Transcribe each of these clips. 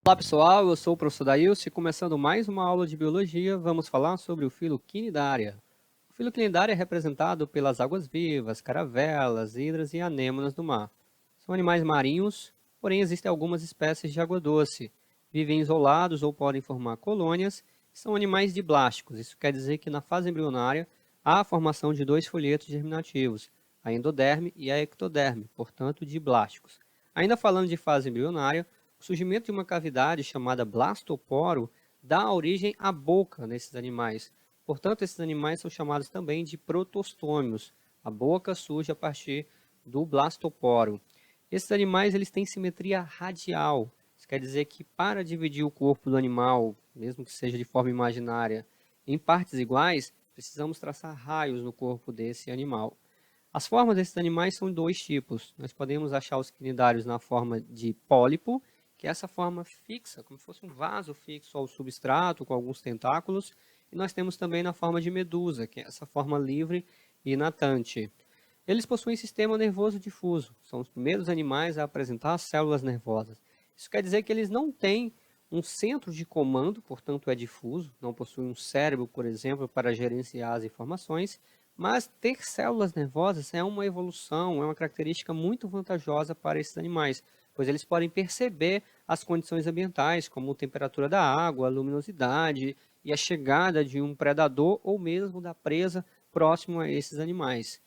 Olá pessoal, eu sou o professor Daílson e começando mais uma aula de Biologia, vamos falar sobre o filo Quinidária. O filo Quinidária é representado pelas águas-vivas, caravelas, hidras e anêmonas do mar. São animais marinhos, porém existem algumas espécies de água-doce. Vivem isolados ou podem formar colônias, são animais diblásticos. Isso quer dizer que na fase embrionária há a formação de dois folhetos germinativos, a endoderme e a ectoderme, portanto diblásticos. Ainda falando de fase embrionária, o surgimento de uma cavidade chamada blastoporo dá origem à boca nesses animais. Portanto, esses animais são chamados também de protostômios. A boca surge a partir do blastoporo. Esses animais eles têm simetria radial. Isso quer dizer que para dividir o corpo do animal, mesmo que seja de forma imaginária, em partes iguais, precisamos traçar raios no corpo desse animal. As formas desses animais são de dois tipos. Nós podemos achar os quinidários na forma de pólipo, que é essa forma fixa, como se fosse um vaso fixo ao substrato, com alguns tentáculos. E nós temos também na forma de medusa, que é essa forma livre e natante. Eles possuem sistema nervoso difuso. São os primeiros animais a apresentar células nervosas. Isso quer dizer que eles não têm um centro de comando, portanto é difuso, não possuem um cérebro, por exemplo, para gerenciar as informações, mas ter células nervosas é uma evolução, é uma característica muito vantajosa para esses animais, pois eles podem perceber as condições ambientais, como a temperatura da água, a luminosidade e a chegada de um predador ou mesmo da presa próximo a esses animais.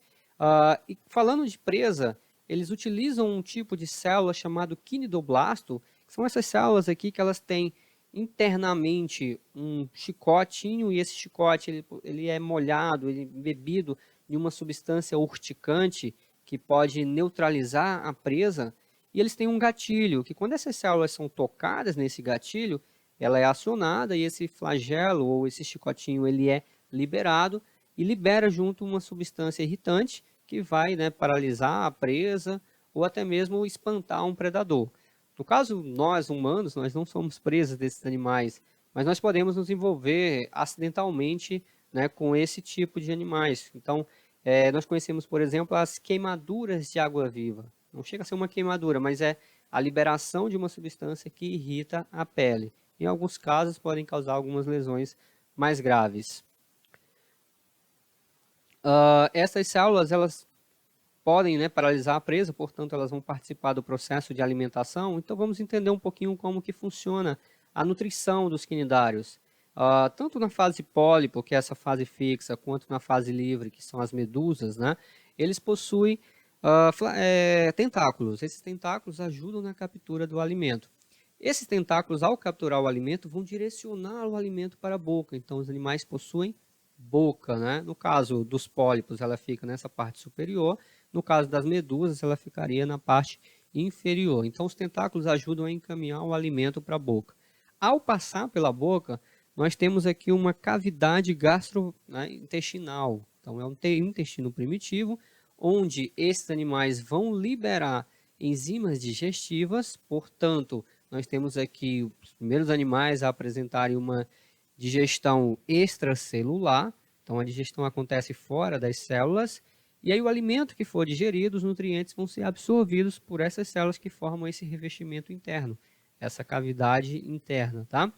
E falando de presa, eles utilizam um tipo de célula chamado quinidoblasto, que são essas células aqui que elas têm internamente um chicotinho, e esse chicote ele é molhado, ele é bebido de uma substância urticante que pode neutralizar a presa, e eles têm um gatilho, que quando essas células são tocadas nesse gatilho, ela é acionada e esse flagelo ou esse chicotinho ele é liberado e libera junto uma substância irritante que vai, né, paralisar a presa ou até mesmo espantar um predador. No caso, nós humanos, nós não somos presas desses animais, mas nós podemos nos envolver acidentalmente, né, com esse tipo de animais. Então, nós conhecemos, por exemplo, as queimaduras de água-viva. Não chega a ser uma queimadura, mas é a liberação de uma substância que irrita a pele. Em alguns casos, podem causar algumas lesões mais graves. Essas células, elas podem, né, paralisar a presa, portanto, elas vão participar do processo de alimentação. Então, vamos entender um pouquinho como que funciona a nutrição dos quinidários. Tanto na fase pólipo, que é essa fase fixa, quanto na fase livre, que são as medusas, né, eles possuem tentáculos. Esses tentáculos ajudam na captura do alimento. Esses tentáculos, ao capturar o alimento, vão direcionar o alimento para a boca. Então, os animais possuem boca, né? No caso dos pólipos, ela fica nessa parte superior. No caso das medusas, ela ficaria na parte inferior. Então, os tentáculos ajudam a encaminhar o alimento para a boca. Ao passar pela boca, nós temos aqui uma cavidade gastrointestinal. Então, é um intestino primitivo, onde esses animais vão liberar enzimas digestivas. Portanto, nós temos aqui os primeiros animais a apresentarem uma digestão extracelular. Então, a digestão acontece fora das células. E aí o alimento que for digerido, os nutrientes vão ser absorvidos por essas células que formam esse revestimento interno, essa cavidade interna, tá?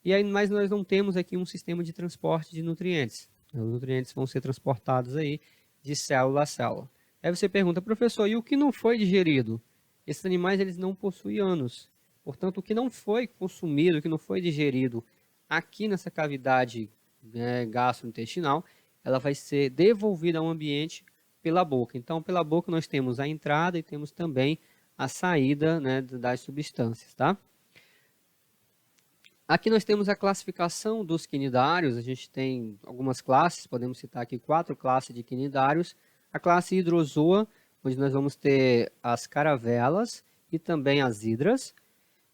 E aí, mas nós não temos aqui um sistema de transporte de nutrientes. Os nutrientes vão ser transportados aí de célula a célula. Aí você pergunta, professor, e o que não foi digerido? Esses animais eles não possuem ânus. Portanto, o que não foi consumido, o que não foi digerido aqui nessa cavidade, né, gastrointestinal, ela vai ser devolvida ao ambiente pela boca. Então, pela boca nós temos a entrada e temos também a saída, né, das substâncias, tá? Aqui nós temos a classificação dos quinidários. A gente tem algumas classes, podemos citar aqui 4 classes de quinidários. A classe hidrozoa, onde nós vamos ter as caravelas e também as hidras.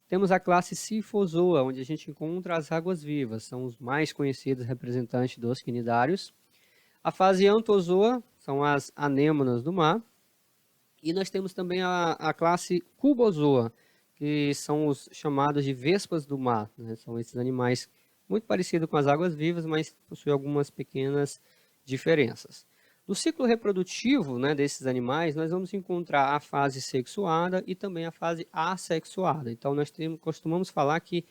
Temos a classe Sifozoa, onde a gente encontra as águas-vivas, são os mais conhecidos representantes dos quinidários. A fase Anthozoa são as anêmonas do mar. E nós temos também a classe Cubozoa, que são os chamados de vespas do mar, né? São esses animais muito parecidos com as águas-vivas, mas possuem algumas pequenas diferenças. No ciclo reprodutivo, né, desses animais, nós vamos encontrar a fase sexuada e também a fase assexuada. Então, costumamos falar que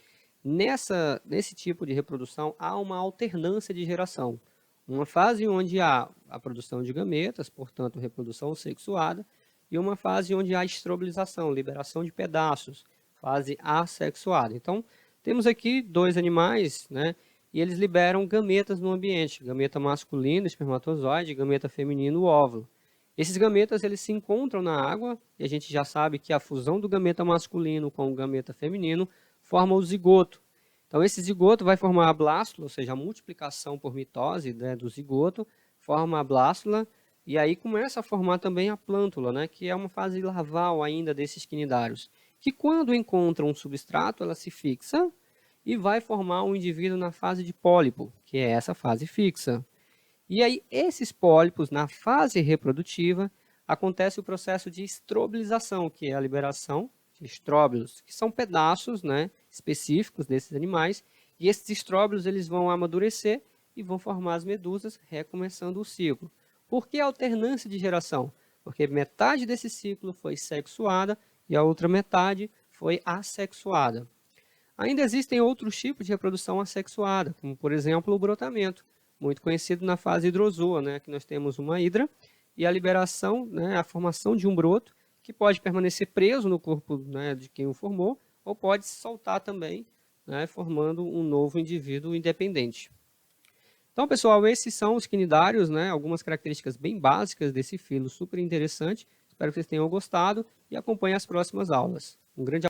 nesse tipo de reprodução há uma alternância de geração. Uma fase onde há a produção de gametas, portanto, reprodução sexuada, e uma fase onde há estrobilização, liberação de pedaços, fase assexuada. Então, temos aqui dois animais, né, e eles liberam gametas no ambiente, gameta masculino, espermatozoide, gameta feminino, óvulo. Esses gametas eles se encontram na água, e a gente já sabe que a fusão do gameta masculino com o gameta feminino forma o zigoto. Então, esse zigoto vai formar a blástula, ou seja, a multiplicação por mitose, né, do zigoto, forma a blástula, e aí começa a formar também a plântula, né, que é uma fase larval ainda desses quinidários, que quando encontra um substrato, ela se fixa e vai formar um indivíduo na fase de pólipo, que é essa fase fixa. E aí, esses pólipos, na fase reprodutiva, acontece o processo de estrobilização, que é a liberação de estróbilos, que são pedaços, né, específicos desses animais, e esses estróbilos eles vão amadurecer e vão formar as medusas, recomeçando o ciclo. Por que alternância de geração? Porque metade desse ciclo foi sexuada e a outra metade foi assexuada. Ainda existem outros tipos de reprodução assexuada, como, por exemplo, o brotamento, muito conhecido na fase hidrozoa, né, que nós temos uma hidra e a liberação, né, a formação de um broto, que pode permanecer preso no corpo, né, de quem o formou, ou pode se soltar também, né, formando um novo indivíduo independente. Então, pessoal, esses são os quinidários, né, algumas características bem básicas desse filo super interessante. Espero que vocês tenham gostado e acompanhem as próximas aulas. Um grande